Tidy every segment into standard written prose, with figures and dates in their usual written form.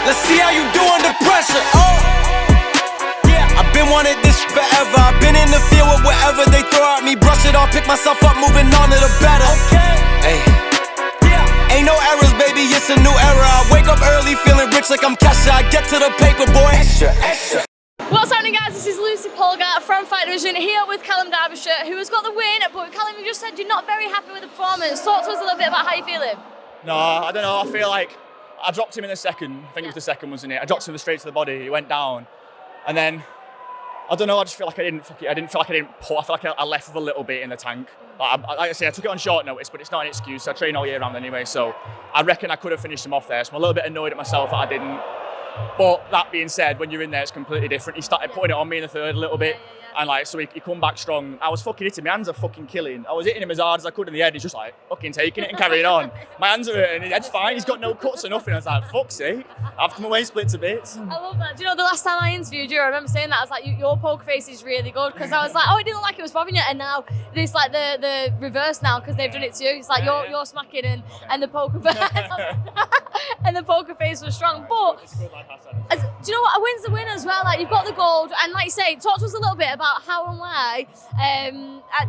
Let's see how you do under pressure. Yeah, I've been wanting this forever. I've been in the field with whatever they throw at me. Brush it off, pick myself up, moving on to the better. Hey. Ain't no errors, baby, it's a new era. I wake up early feeling rich like I'm Kesha. I get to the paper, boy. Extra, extra. What's happening, guys? This is Lucy Polgar from Fight Division here with Callum Derbyshire, who has got the win. But Callum, you just said you're not very happy with the performance. Talk to us a little bit about how you're feeling. No, I don't know. I feel like I dropped him in the second. I think it was the second, wasn't it? I dropped him straight to the body. He went down, and then I don't know. I just feel like I didn't feel like I didn't pull. I feel like I left with a little bit in the tank. Like I say, I took it on short notice, but it's not an excuse. I train all year round anyway, so I reckon I could have finished him off there. So I'm a little bit annoyed at myself that I didn't. But that being said, when you're in there, it's completely different. He started putting it on me in the third a little bit. And like, so he come back strong. I was fucking hitting, my hands are fucking killing. I was hitting him as hard as I could in the head. He's just like fucking taking it and carrying on. My hands are hurting, his head's fine. He's got no cuts or nothing. I was like, fuck's sake. I've come away split to bits. I love that. Do you know, the last time I interviewed you, I remember saying that, I was like, your poker face is really good. Because I was like, oh, I didn't look like it was bothering you. And now, it's like the reverse now, because they've done it to you. It's like you're smacking and the poker and the poker face was strong. But do you know what? A win's the win as well. Like, you've got the gold. And like you say, talk to us a little bit about how and why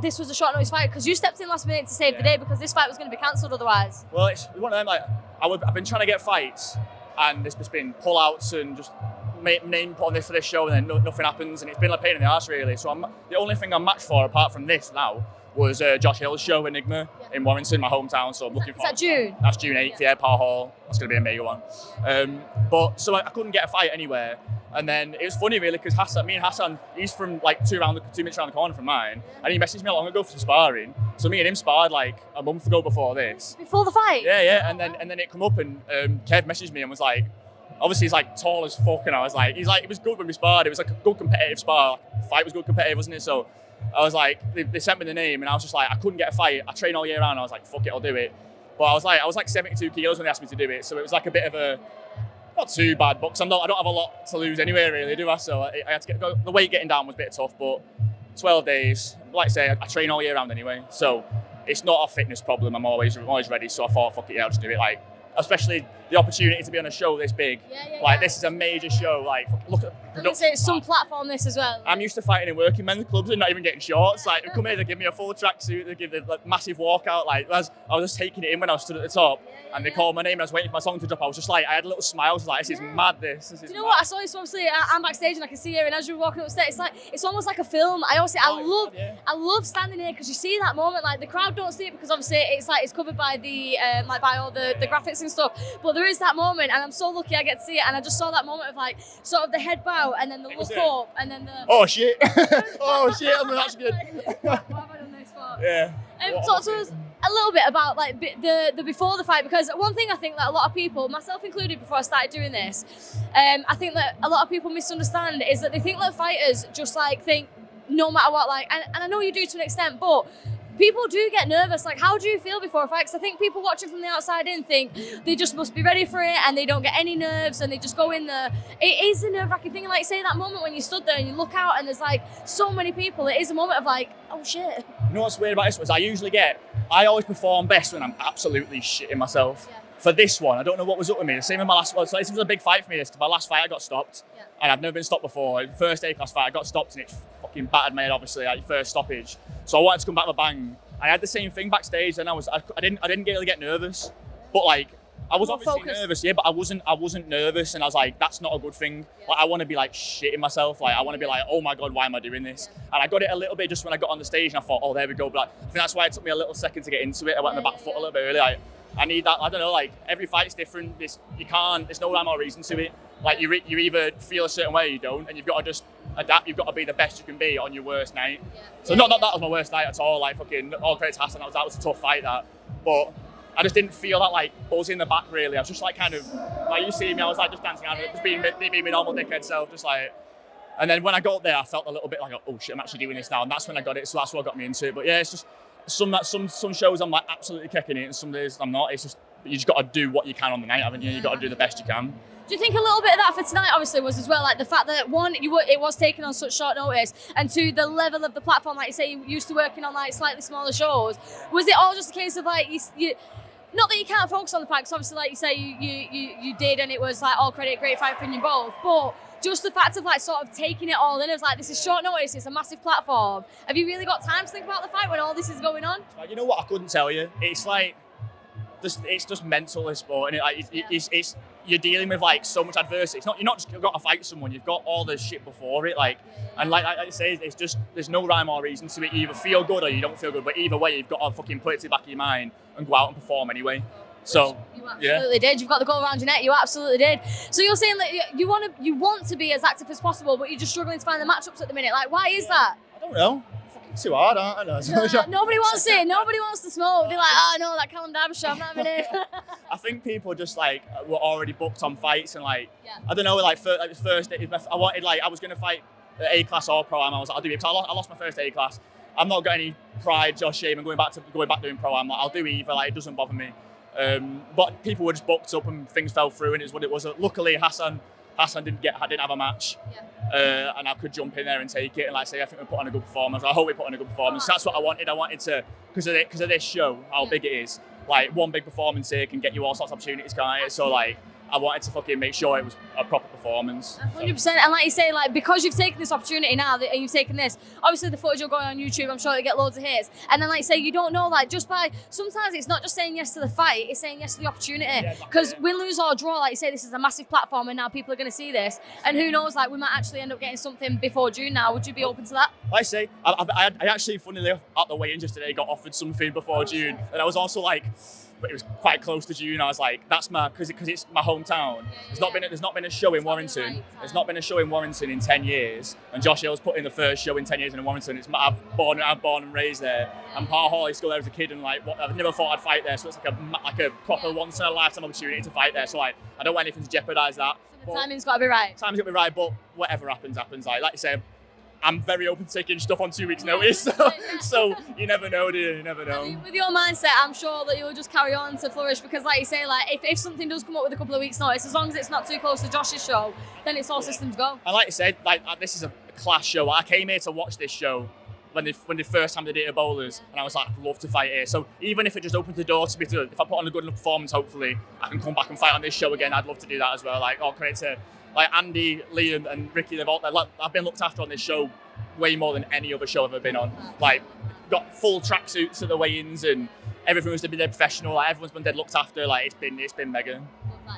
this was a short notice fight, because you stepped in last minute to save the day, because this fight was going to be cancelled otherwise. Well, it's one of them, like, I've been trying to get fights, and there's just been pull-outs and just name put on this for this show, and then nothing happens, and it's been a pain in the arse, really. So the only thing I'm matched for, apart from this now, was Josh Hill's show, Enigma, in Warrington, my hometown. So I'm looking for. Is that June? That's June 8th, yeah, Par Hall. That's going to be a mega one. But so I couldn't get a fight anywhere. And then it was funny, really, because me and Hassan, he's from like 2 minutes around the corner from mine, and he messaged me long ago for some sparring. So me and him sparred like a month ago before this. Before the fight? Yeah. And then it come up, and Kev messaged me and was like, obviously he's like tall as fuck, and I was like, it was good when we sparred. It was like a good competitive spar. Fight was good competitive, wasn't it? So I was like, they sent me the name, and I was just like, I couldn't get a fight. I train all year round. I was like, fuck it, I'll do it. But I was like 72 kilos when they asked me to do it. So it was like a bit of a, not too bad, but I don't have a lot to lose anyway, really, do I? So I had to the weight getting down was a bit tough, but 12 days, like I say, I train all year round anyway. So it's not a fitness problem. I'm always ready. So I thought, fuck it, yeah, I'll just do it. Like, especially the opportunity to be on a show this big. This is a major show. Like, look at it's some platform this as well. I'm used to fighting in working men's clubs and not even getting shorts. Like, they come here, they give me a full tracksuit, they give the massive walkout. Like, I was just taking it in when I was stood at the top, and they called my name and I was waiting for my song to drop. I was just like, I had a little smile. I was like, this is mad. Do you know what? I saw this, obviously, I'm backstage and I can see you, and as you're walking upstairs, it's almost like a film. I love standing here, because you see that moment. Like, the crowd don't see it because obviously it's covered by the by all the graphics and stuff. But there is that moment, and I'm so lucky I get to see it. And I just saw that moment of like sort of the head bow, and then the look up, and then the oh shit, oh shit, that's good. What have I done this for? Yeah. Talk to us a little bit about like the before the fight, because one thing I think that a lot of people, myself included, before I started doing this, I think that a lot of people misunderstand is that they think that fighters just like think no matter what, like, and I know you do to an extent, but people do get nervous. Like, how do you feel before a fight? Because I think people watching from the outside in think they just must be ready for it, and they don't get any nerves, and they just go in there. It is a nerve-wracking thing. Like, say that moment when you stood there and you look out and there's like so many people. It is a moment of like, oh shit. You know what's weird about this was I always perform best when I'm absolutely shitting myself. Yeah. For this one, I don't know what was up with me. The same in my last one. So this was a big fight for me. My last fight, I got stopped, and I've never been stopped before. First A-class fight, I got stopped, and it fucking battered my head, obviously, at your first stoppage. So I wanted to come back with a bang. I had the same thing backstage, and I didn't really get nervous, but like I was obviously nervous, yeah, but I wasn't nervous, and I was like, that's not a good thing. Like, I want to be like shitting myself. Like, I want to be like, oh my god, why am I doing this? And I got it a little bit just when I got on the stage, and I thought, oh, there we go. But like, I think that's why it took me a little second to get into it. I went on the back foot a little bit early. Like, I need that. I don't know. Like, every fight's different. There's no rhyme or reason to it. Like, you either feel a certain way or you don't, and you've got to just adapt. You've got to be the best you can be on your worst night. So not that was my worst night at all. Like, fucking all credit to Hassan. That was a tough fight, that. But I just didn't feel that like buzz in the back, really. I was just like kind of like, you see me, I was like just dancing around, just being my normal dickhead self, just like. And then when I got there, I felt a little bit like, oh shit, I'm actually doing this now, and that's when I got it. So that's what got me into it. But yeah, it's just some shows I'm like absolutely kicking it, and some days I'm not. It's just you just got to do what you can on the night, haven't you? You got to do the best you can. Do you think a little bit of that for tonight obviously was as well, like the fact that one, it was taken on such short notice, and two, the level of the platform, like you say, you used to working on like slightly smaller shows. Was it all just a case of like not that you can't focus on the fight, because obviously, like you say, you did, and it was like all credit, great fight for you both. But just the fact of like sort of taking it all in, it was like, this is short notice, it's a massive platform. Have you really got time to think about the fight when all this is going on? You know what? I couldn't tell you. It's like, it's just mental, this sport, and it's you're dealing with like so much adversity. You're not just got to fight someone. You've got all the shit before it, like, and like I say, it's just there's no rhyme or reason to it. You either feel good or you don't feel good, but either way, you've got to fucking put it to the back of your mind and go out and perform anyway. So you absolutely did. You've got the goal around your neck. You absolutely did. So you're saying that you want to be as active as possible, but you're just struggling to find the matchups at the minute. Like, why is that? I don't know. It's too hard, aren't I? Nobody wants it. Nobody wants to smoke. They're like, oh no, that Callum Derbyshire, I'm not having it. I think people just like were already booked on fights and like I don't know, like first I wanted, like, I was gonna fight A class or pro am. I was like, I'll do it because I lost my first A class. I'm not got any pride or shame in going back doing pro am. Like, I'll do either. Like, it doesn't bother me. But people were just booked up and things fell through, and it was what it was. Luckily, Hassan didn't have a match, and I could jump in there and take it. And like I say, I think we put on a good performance. I hope we put on a good performance. That's what I wanted. I wanted to, because of this show, how big it is. Like, one big performance here can get you all sorts of opportunities, can't it? So like, I wanted to fucking make sure it was a proper performance. 100%. And like you say, like, because you've taken this opportunity now, and you've taken this, obviously the footage will go on YouTube, I'm sure it'll get loads of hits. And then like you say, you don't know, like, just by, sometimes it's not just saying yes to the fight, it's saying yes to the opportunity. Because win, lose or draw, like you say, this is a massive platform and now people are going to see this. And who knows, like, we might actually end up getting something before June now. Would you be open to that? Like I say, I actually, funnily enough, at the weigh-in just today, got offered something before June. And I was also like, but it was quite close to June. I was like, that's because it's my hometown. There's not been a show in Warrington. There's not been a show in Warrington in 10 years. And Josh Hill's put in the first show in 10 years in Warrington. I'm born and raised there. And Pa Hawley's still there as a kid, and like, I've never thought I'd fight there. So it's like a proper once in a lifetime opportunity to fight there. So like, I don't want anything to jeopardise that. So the timing's got to be right. Timing's got to be right, but whatever happens. Like you say, I'm very open to taking stuff on 2 weeks' notice, so you never know, do you? You never know. With your mindset, I'm sure that you'll just carry on to flourish, because like you say, like, if something does come up with a couple of weeks' notice, as long as it's not too close to Josh's show, then it's all systems go. And like I said, like, this is a class show. I came here to watch this show when the first time they did it at Bowlers, and I was like, I'd love to fight here. So even if it just opens the door to me to, if I put on a good enough performance, hopefully I can come back and fight on this show again. I'd love to do that as well. Like, all credit to like Andy, Liam, and Ricky. I've been looked after on this show way more than any other show I've ever been on. Like, got full tracksuits at the weigh-ins, and everyone's been dead professional. Like, everyone's been dead looked after. Like, it's been mega.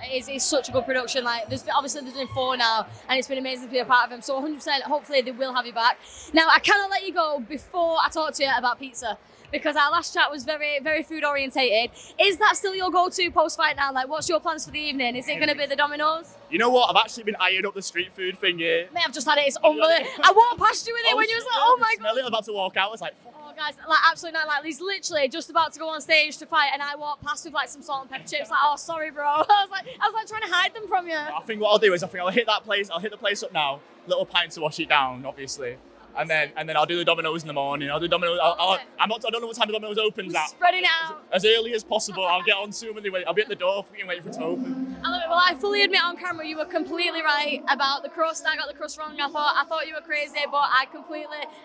It's such a good production. Like, obviously there's been 4 now, and it's been amazing to be a part of them. So 100%, hopefully they will have you back. Now, I cannot let you go before I talk to you about pizza, because our last chat was very, very food orientated. Is that still your go-to post-fight now? Like, what's your plans for the evening? Is it going to be the Domino's? You know what? I've actually been eyeing up the street food thing here. Mate, I've just had it. It's unbelievable. I walked past you with it when you was like, oh my God. I was about to walk out. I was like, fuck. Oh, guys, like, absolutely not. Like, he's literally just about to go on stage to fight, and I walked past with like some salt and pepper chips. Like, oh, sorry, bro. I was like trying to hide them from you. I think what I'll do is I'll hit that place. I'll hit the place up now. Little pint to wash it down, obviously. And then I'll do the Domino's in the morning. I'll do Domino's. I don't know what time the Domino's opens at. Spreading it out as early as possible. I'll get on soon when they wait. I'll be at the door waiting for it to open. I love it. Well, I fully admit on camera you were completely right about the crust. I got the crust wrong. I thought you were crazy, but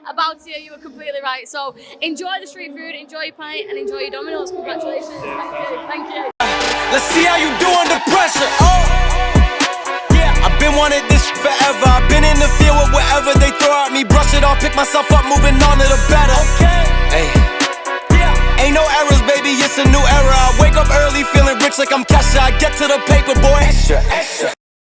about you were completely right. So enjoy the street food, enjoy your pint, and enjoy your Domino's. Congratulations. Thank you. Let's see how you do under pressure. I've been wanting this forever. I've been in the field with whatever they throw at me. Brush it off, pick myself up, moving on to the better. Hey. Ain't no errors, baby, it's a new era. I wake up early, feeling rich like I'm Kesha. I get to the paper, boy. Extra.